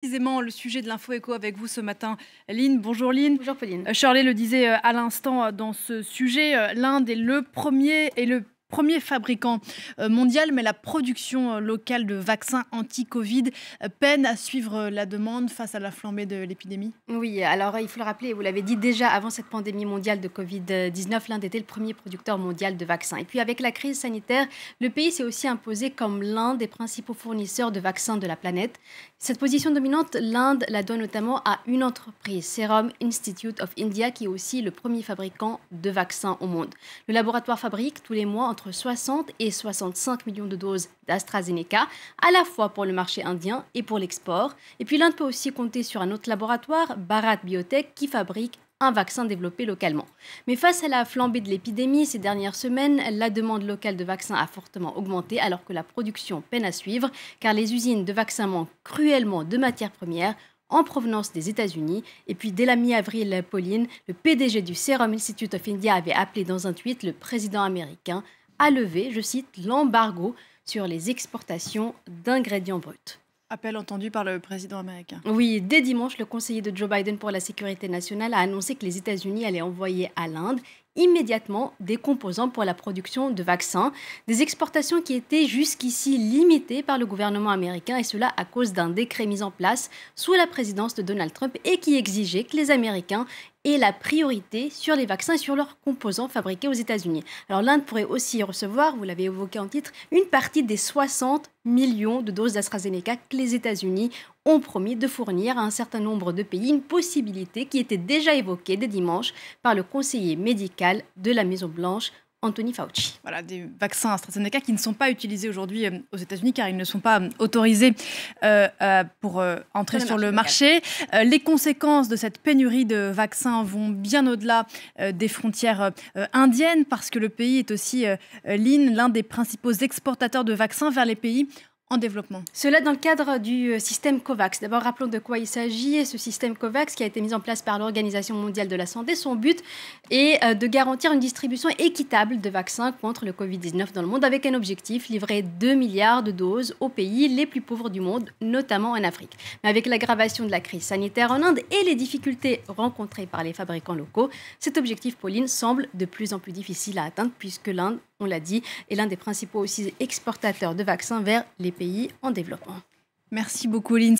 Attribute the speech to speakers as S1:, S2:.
S1: Précisément le sujet de l'info éco avec vous ce matin, Line. Bonjour Line.
S2: Bonjour Pauline.
S1: Shirley le disait à l'instant dans ce sujet, l'Inde est le premier fabricant mondial, mais la production locale de vaccins anti-Covid peine à suivre la demande face à la flambée de l'épidémie.
S2: Oui, alors il faut le rappeler, vous l'avez dit déjà, avant cette pandémie mondiale de Covid-19, l'Inde était le premier producteur mondial de vaccins. Et puis avec la crise sanitaire, le pays s'est aussi imposé comme l'un des principaux fournisseurs de vaccins de la planète. Cette position dominante, l'Inde la doit notamment à une entreprise, Serum Institute of India, qui est aussi le premier fabricant de vaccins au monde. Le laboratoire fabrique tous les mois entre 60 et 65 millions de doses d'AstraZeneca, à la fois pour le marché indien et pour l'export. Et puis l'Inde peut aussi compter sur un autre laboratoire, Bharat Biotech, qui fabrique un vaccin développé localement. Mais face à la flambée de l'épidémie ces dernières semaines, la demande locale de vaccins a fortement augmenté alors que la production peine à suivre car les usines de vaccins manquent cruellement de matières premières en provenance des États-Unis. Et puis dès la mi-avril, Pauline, le PDG du Serum Institute of India avait appelé dans un tweet le président américain à lever, je cite, l'embargo sur les exportations d'ingrédients bruts.
S1: Appel entendu par le président américain.
S2: Oui, dès dimanche, le conseiller de Joe Biden pour la sécurité nationale a annoncé que les États-Unis allaient envoyer à l'Inde immédiatement des composants pour la production de vaccins, des exportations qui étaient jusqu'ici limitées par le gouvernement américain, et cela à cause d'un décret mis en place sous la présidence de Donald Trump et qui exigeait que les Américains aient la priorité sur les vaccins et sur leurs composants fabriqués aux États-Unis. Alors l'Inde pourrait aussi recevoir, vous l'avez évoqué en titre, une partie des 60 millions de doses d'AstraZeneca que les États-Unis ont promis de fournir à un certain nombre de pays, une possibilité qui était déjà évoquée dès dimanche par le conseiller médical de la Maison-Blanche, Anthony Fauci.
S1: Voilà, des vaccins AstraZeneca qui ne sont pas utilisés aujourd'hui aux États-Unis car ils ne sont pas autorisés pour entrer sur le marché. Les conséquences de cette pénurie de vaccins vont bien au-delà des frontières indiennes parce que le pays est aussi l'un des principaux exportateurs de vaccins vers les pays en développement.
S2: Cela dans le cadre du système COVAX. D'abord, rappelons de quoi il s'agit. Ce système COVAX qui a été mis en place par l'Organisation mondiale de la santé, son but est de garantir une distribution équitable de vaccins contre le Covid-19 dans le monde avec un objectif, livrer 2 milliards de doses aux pays les plus pauvres du monde, notamment en Afrique. Mais avec l'aggravation de la crise sanitaire en Inde et les difficultés rencontrées par les fabricants locaux, cet objectif, Pauline, semble de plus en plus difficile à atteindre puisque l'Inde, on l'a dit, est l'un des principaux aussi exportateurs de vaccins vers les pays en développement.
S1: Merci beaucoup, Lynn.